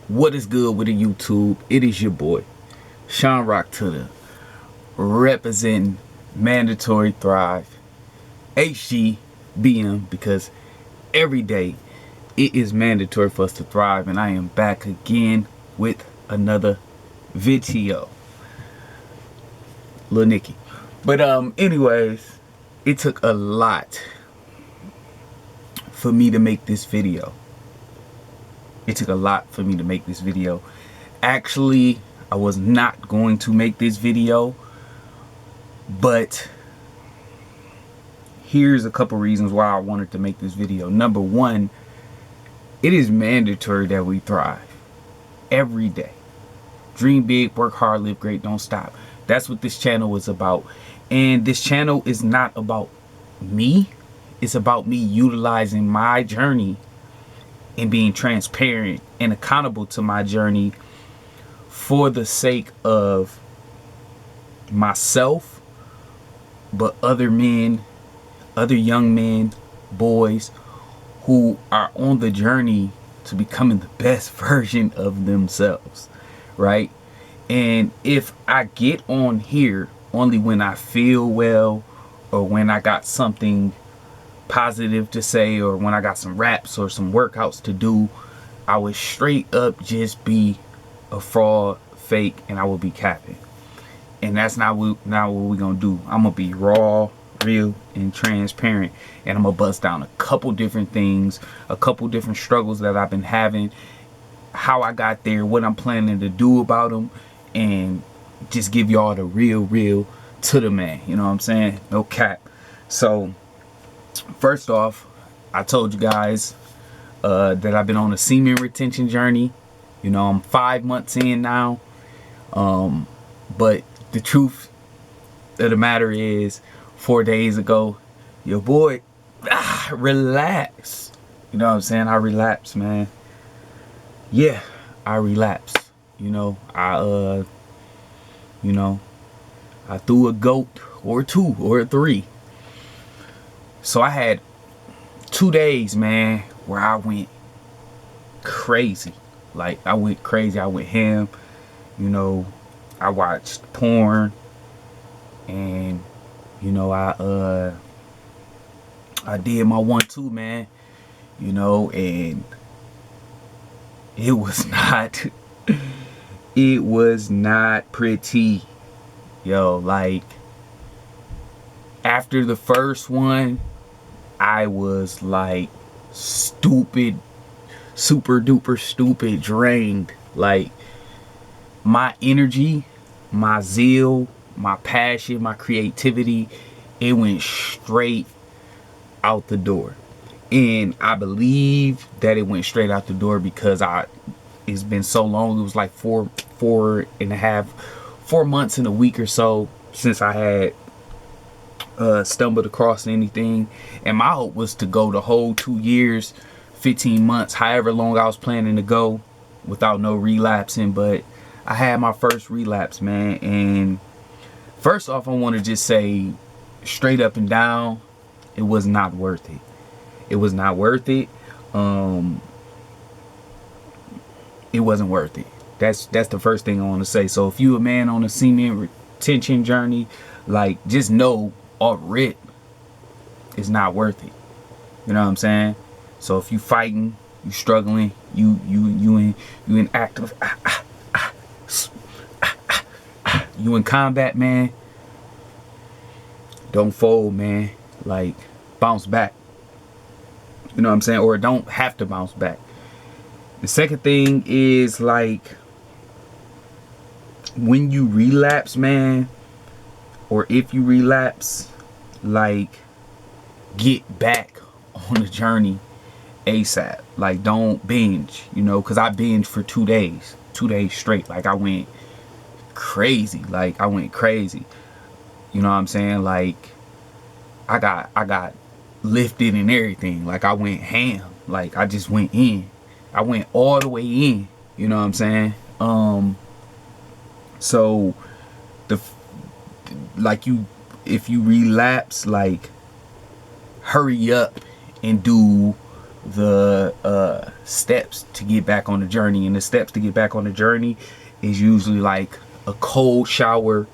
What is good with the YouTube? It is your boy, Sean Rock to the representing Mandatory Thrive, HGBM, because every day it is mandatory for us to thrive, and I am back again with another video. Lil Nicky. But anyways, it took a lot for me to make this video. Actually, I was not going to make this video, but here's a couple reasons why I wanted to make this video. Number one, it is mandatory that we thrive every day. Dream big, work hard, live great, don't stop. That's what this channel is about. And this channel is not about me. It's about me utilizing my journey and being transparent and accountable to my journey for the sake of myself, but other men, other young men, boys who are on the journey to becoming the best version of themselves, right? And if I get on here only when I feel well, or when I got something positive to say, or when I got some raps or some workouts to do, I would straight up just be a fraud, fake, and I will be capping. And that's not what we're gonna do. I'm gonna be raw, real, and transparent, and I'm gonna bust down a couple different things, a couple different struggles that I've been having, how I got there, what I'm planning to do about them, and just give y'all the real to the man. You know what I'm saying? No cap. So first off, I told you guys that I've been on a semen retention journey. You know, I'm 5 months in now. But the truth of the matter is, 4 days ago, your boy relapsed. You know what I'm saying? I relapsed, man. Yeah, I relapsed. You know, I threw a goat or two or three. So I had 2 days, man, where I went crazy. Like, I went crazy. I went ham. You know, I watched porn, and you know, I did my 1-2, man. You know, and it was not it was not pretty. Yo, like, after the first one, I was like stupid, super duper stupid, drained. Like, my energy, my zeal, my passion, my creativity, it went straight out the door. And I believe that it went straight out the door because it's been so long. It was like 4 months and a week or so since I had stumbled across anything, and my hope was to go the whole 2 years, 15 months, however long I was planning to go, without no relapsing. But I had my first relapse, man. And first off, I want to just say straight up and down, it was not worth it. It was not worth it. It wasn't worth it. That's the first thing I want to say. So if you a man on a semen retention journey, like, just know off rip, it's not worth it. You know what I'm saying? So if you fighting, you struggling, you in active, you in combat, man, don't fold, man. Like, bounce back. You know what I'm saying? Or don't have to bounce back. The second thing is, like, when you relapse, man, or if you relapse, like, get back on the journey ASAP. Like, don't binge, you know, because I binged for 2 days straight. Like, I went crazy. You know what I'm saying? Like, I got lifted and everything. Like, I went ham. Like, I just went in. I went all the way in. You know what I'm saying? So if you relapse, like, hurry up and do the steps to get back on the journey. And the steps to get back on the journey is usually like a cold shower,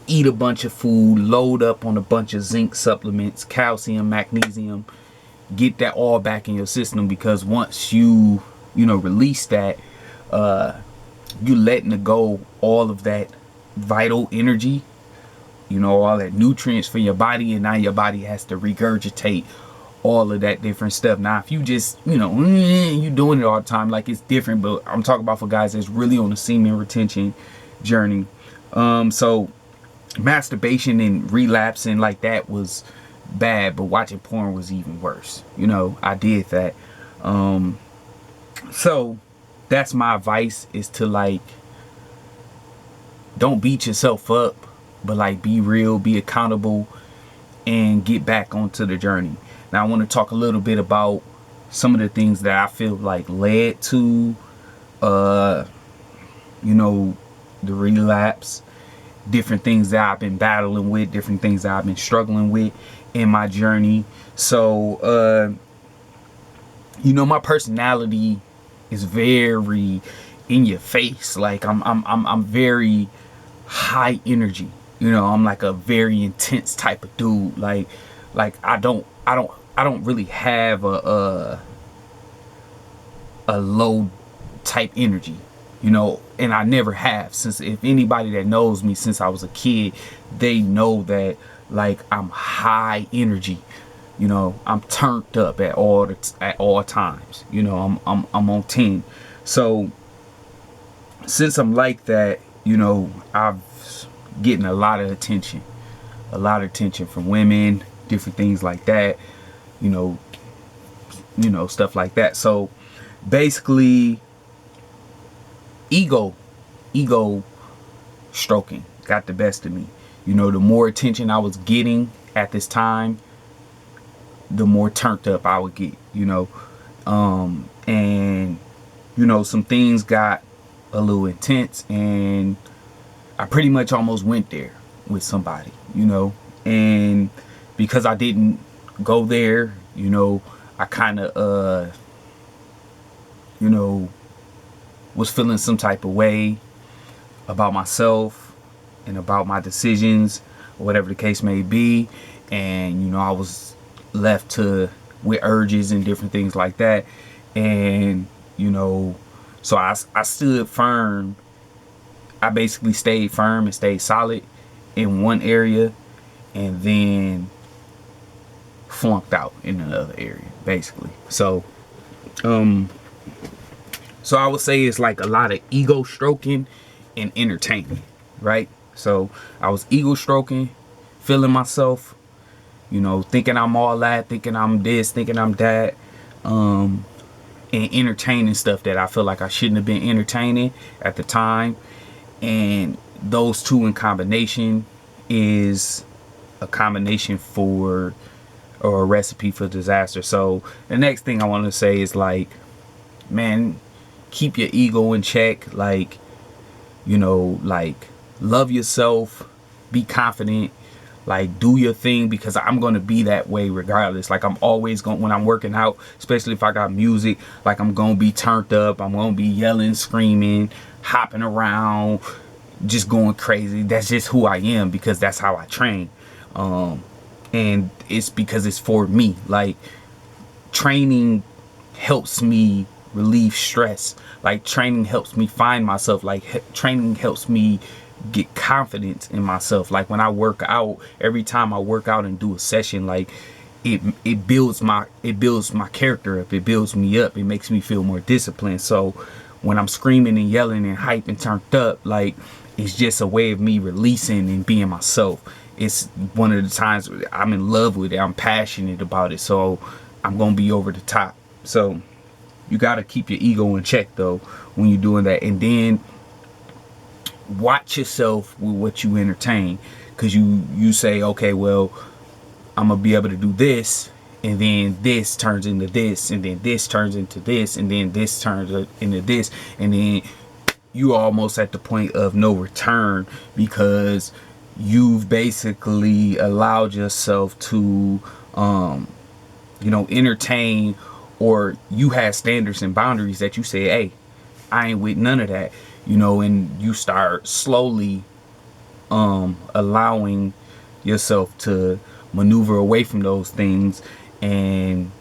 eat a bunch of food, load up on a bunch of zinc supplements, calcium, magnesium, get that all back in your system. Because once you release that, you letting it go all of that vital energy, all that nutrients for your body, and now your body has to regurgitate all of that different stuff. Now if you just you doing it all the time, like, it's different, but I'm talking about for guys that's really on the semen retention journey. So masturbation and relapsing like that was bad, but watching porn was even worse. I did that. So that's my advice, is to, like, don't beat yourself up, but, like, be real, be accountable, and get back onto the journey. Now I want to talk a little bit about some of the things that I feel like led to the relapse, different things that I've been battling with, different things that I've been struggling with in my journey. So my personality is very in your face. Like, I'm very high energy. I'm like a very intense type of dude. Like I don't really have a low type energy, and I never have. Since, if anybody that knows me since I was a kid, they know that, like, I'm high energy. I'm turned up at all times. I'm on 10. So since I'm like that, I've getting a lot of attention from women, different things like that, stuff like that. So basically, ego stroking got the best of me. The more attention I was getting at this time, the more turned up I would get. And some things got a little intense, and I pretty much almost went there with somebody, and because I didn't go there, I kind of was feeling some type of way about myself and about my decisions, or whatever the case may be. And I was left with urges and different things like that. And so I stood firm. I basically stayed firm and stayed solid in one area, and then flunked out in another area, basically. So I would say it's like a lot of ego stroking and entertaining, right? So I was ego stroking, feeling myself, thinking I'm all that, thinking I'm this, thinking I'm that, and entertaining stuff that I feel like I shouldn't have been entertaining at the time. And those two in combination is a combination for, or a recipe for disaster. So the next thing I want to say is, like, man, keep your ego in check. Like, like, love yourself, be confident, like, do your thing, because I'm going to be that way regardless. Like, I'm always going, when I'm working out, especially if I got music, like, I'm going to be turned up. I'm going to be yelling, screaming, hopping around, just going crazy. That's just who I am, because that's how I train. And it's because it's for me. Like, training helps me relieve stress. Like, training helps me find myself. Like, training helps me get confidence in myself. Like, when I work out, every time I work out and do a session, like, it builds my character up. It builds me up. It makes me feel more disciplined. So when I'm screaming and yelling and hype and turned up, like, it's just a way of me releasing and being myself. It's one of the times I'm in love with it. I'm passionate about it. So I'm going to be over the top. So you got to keep your ego in check, though, when you're doing that. And then watch yourself with what you entertain. Because you say, okay, well, I'm going to be able to do this. And then this turns into this. And then this turns into this. And then this turns into this. And then you almost at the point of no return, because you've basically allowed yourself to entertain or you had standards and boundaries that you say, hey, I ain't with none of that, and you start slowly allowing yourself to maneuver away from those things, and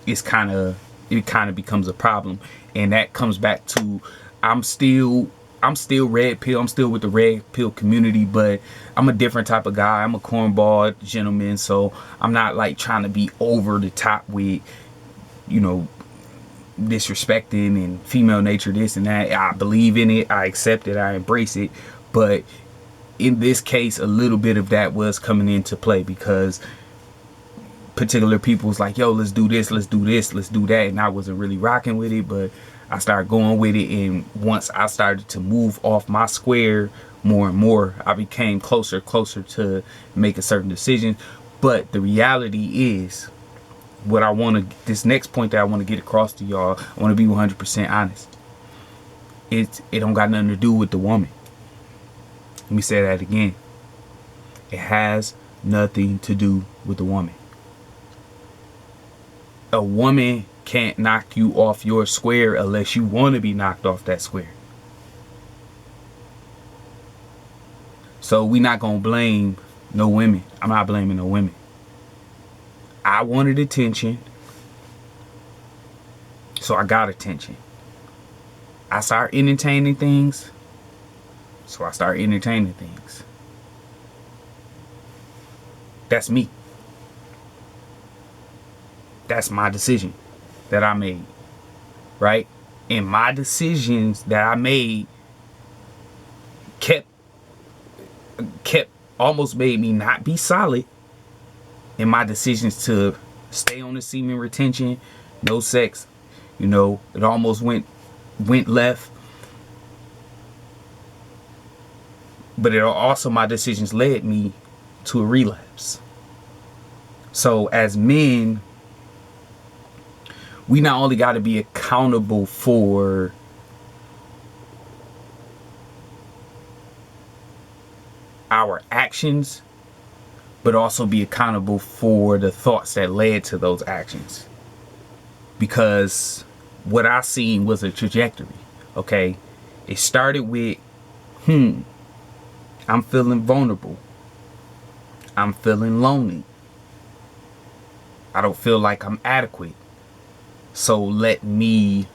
it kind of becomes a problem. And that comes back to I'm still red pill. I'm still with the red pill community, but I'm a different type of guy. I'm a cornball gentleman, so I'm not like trying to be over the top with, disrespecting and female nature, this and that. I believe in it. I accept it. I embrace it. But in this case, a little bit of that was coming into play because particular people was like, yo, let's do this, let's do this, let's do that. And I wasn't really rocking with it, but I started going with it. And once I started to move off my square more and more, I became closer to making certain decisions. But the reality is, this next point that I want to get across to y'all, I want to be 100% honest. It don't got nothing to do with the woman. Let me say that again. It has nothing to do with the woman. A woman can't knock you off your square unless you want to be knocked off that square. So we not gonna blame no women. I'm not blaming no women. I wanted attention, so I got attention. I started entertaining things, so I started entertaining things. That's me. That's my decision that I made, right? And my decisions that I made kept almost made me not be solid in my decisions to stay on the semen retention, no sex. It almost went left. But it also, my decisions led me to a relapse. So as men, we not only got to be accountable for our actions, but also be accountable for the thoughts that led to those actions. Because what I seen was a trajectory, okay? It started with, I'm feeling vulnerable. I'm feeling lonely. I don't feel like I'm adequate. So let me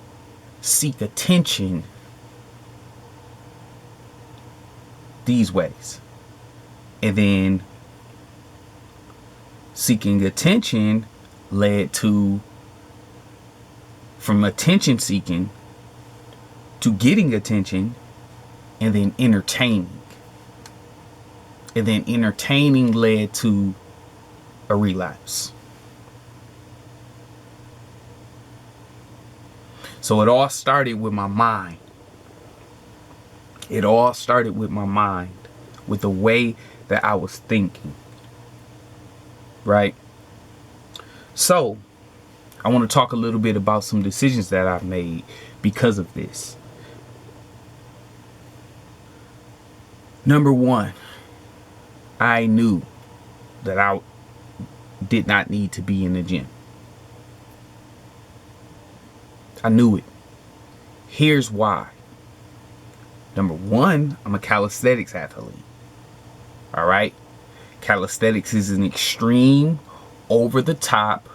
seek attention these ways. And then seeking attention led to, from attention seeking to getting attention, and then entertaining. And then entertaining led to a relapse. So it all started with my mind. It all started with my mind, with the way that I was thinking. Right? So, I want to talk a little bit about some decisions that I've made because of this. Number one, I knew that I did not need to be in the gym. I knew it. Here's why. Number one, I'm a calisthenics athlete. All right? Calisthenics is an extreme, over the top,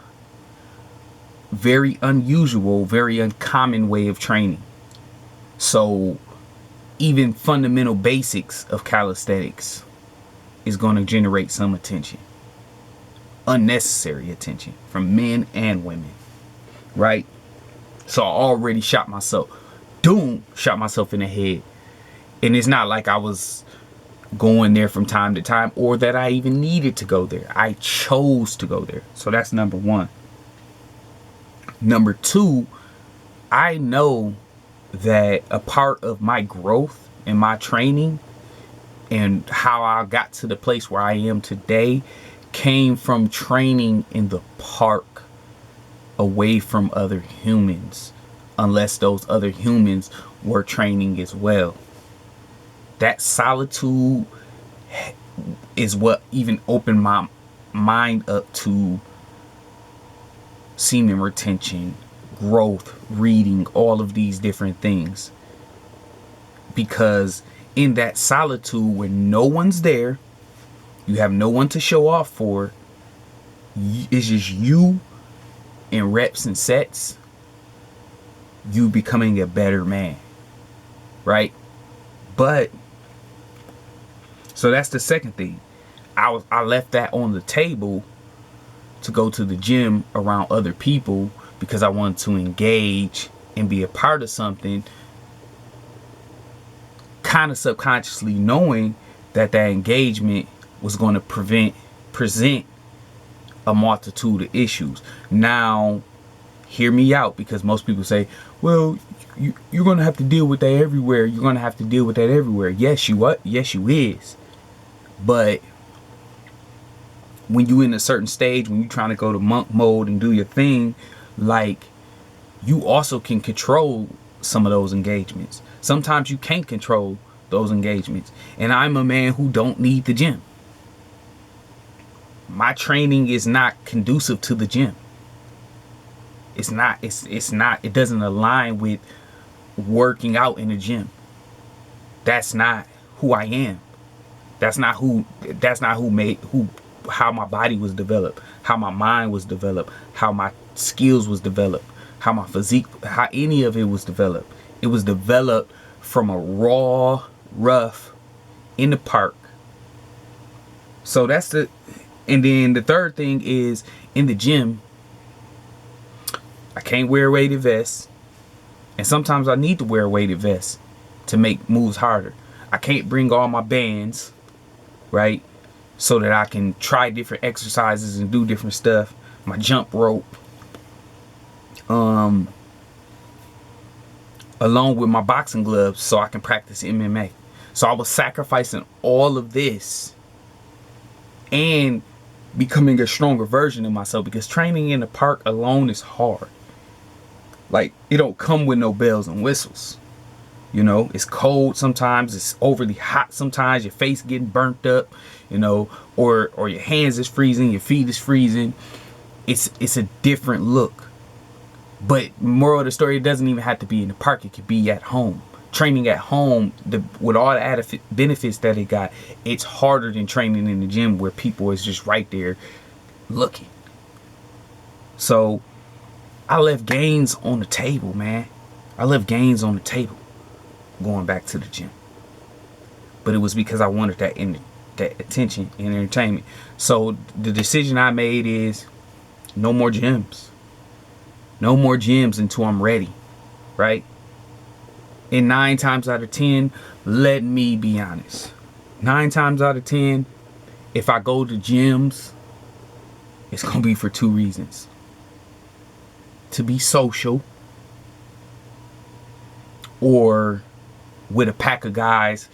very unusual, very uncommon way of training. So even fundamental basics of calisthenics is going to generate some attention. Unnecessary attention from men and women. Right? So I already shot myself in the head. And it's not like I was going there from time to time or that I even needed to go there. I chose to go there. So that's number one. Number two, I know that a part of my growth and my training and how I got to the place where I am today came from training in the park, away from other humans, unless those other humans were training as well. That solitude is what even opened my mind up to semen retention, growth, reading, all of these different things. Because in that solitude where no one's there, you have no one to show off for, it's just you in reps and sets, you becoming a better man, right? But so that's the second thing. I left that on the table to go to the gym around other people because I wanted to engage and be a part of something, kind of subconsciously knowing that engagement was going to present a multitude of issues. Now, hear me out, because most people say, well, you're going to have to deal with that everywhere. You're going to have to deal with that everywhere. Yes, you what? Yes, you is. But when you in a certain stage, when you're trying to go to monk mode and do your thing, like, you also can control some of those engagements. Sometimes you can't control those engagements. And I'm a man who don't need the gym. My training is not conducive to the gym. It's not, it doesn't align with working out in the gym. That's not who I am. That's not how my body was developed, how my mind was developed, how my skills was developed, how my physique, how any of it was developed. It was developed from a raw, rough, in the park. So that's the, and then the third thing is, in the gym, I can't wear a weighted vest. And sometimes I need to wear a weighted vest to make moves harder. I can't bring all my bands, right? So that I can try different exercises and do different stuff. My jump rope. Along with my boxing gloves so I can practice MMA. So I was sacrificing all of this and becoming a stronger version of myself, because training in the park alone is hard. Like, it don't come with no bells and whistles. You know, it's cold sometimes, it's overly hot sometimes, your face getting burnt up, you know, or your hands is freezing, your feet is freezing. It's a different look. But moral of the story, it doesn't even have to be in the park, it could be at home. Training at home, with all the added benefits that it got, it's harder than training in the gym where people is just right there looking. So I left gains on the table, man. I left gains on the table going back to the gym. But it was because I wanted that attention and entertainment. So the decision I made is no more gyms. No more gyms until I'm ready, right? And 9 times out of 10, let me be honest, 9 times out of 10, if I go to gyms, it's going to be for 2 reasons. To be social, or with a pack of guys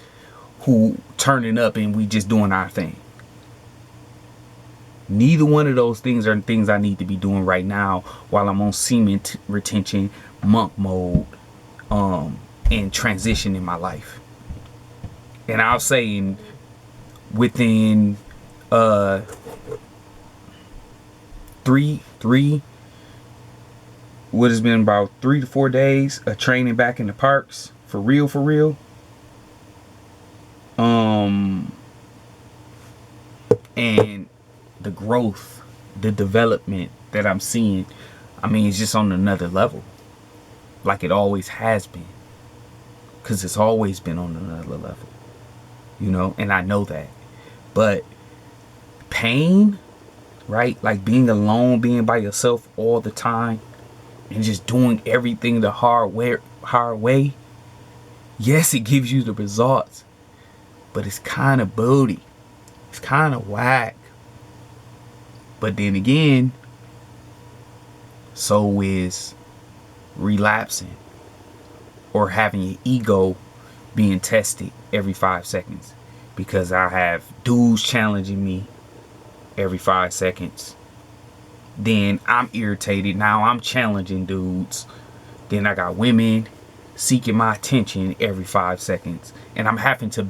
who turning up and we just doing our thing. Neither one of those things are things I need to be doing right now while I'm on semen retention, monk mode, and transition in my life. And I'll say within 3 what has been about 3 to 4 days of training back in the parks for real, and the growth, the development that I'm seeing, I mean, it's just on another level, like it always has been, because it's always been on another level, you know, and I know that. But pain, right, like being alone, being by yourself all the time, and just doing everything the hard way, yes, it gives you the results, but it's kind of booty. It's kind of whack. But then again, so is relapsing or having your ego being tested every 5 seconds, because I have dudes challenging me every 5 seconds. Then I'm irritated. Now I'm challenging dudes. Then I got women seeking my attention every 5 seconds. And I'm having to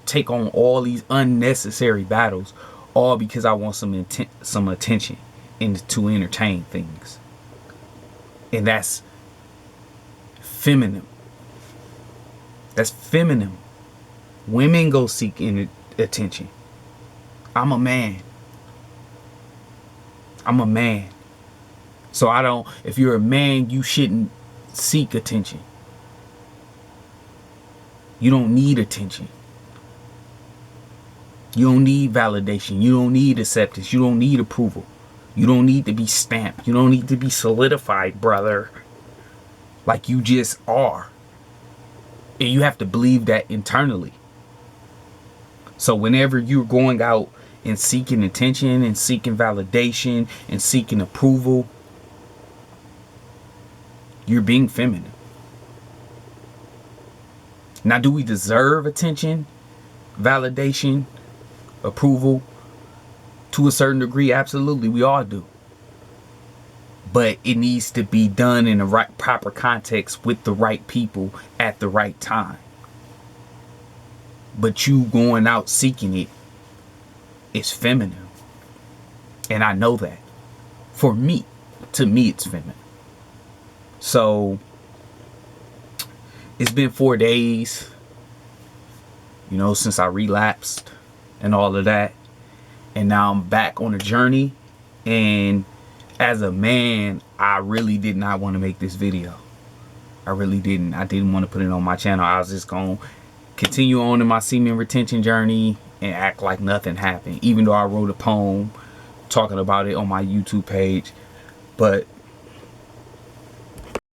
take on all these unnecessary battles, all because I want some attention and to entertain things. And that's feminine. That's feminine. Women go seek attention. I'm a man. I'm a man. So if you're a man, you shouldn't seek attention. You don't need attention. You don't need validation. You don't need acceptance. You don't need approval. You don't need to be stamped. You don't need to be solidified, brother. Like you just are. And you have to believe that internally. So whenever you're going out and seeking attention and seeking validation and seeking approval, you're being feminine. Now, do we deserve attention, validation, approval? To a certain degree, absolutely, we all do. But it needs to be done in the right, proper context with the right people at the right time. But you going out seeking it is feminine. And I know that. For me, to me, it's feminine. So, it's been 4 days, since I relapsed and all of that. And now I'm back on a journey. And as a man, I really did not want to make this video. I really didn't. I didn't want to put it on my channel. I was just going to continue on in my semen retention journey and act like nothing happened. Even though I wrote a poem talking about it on my YouTube page. But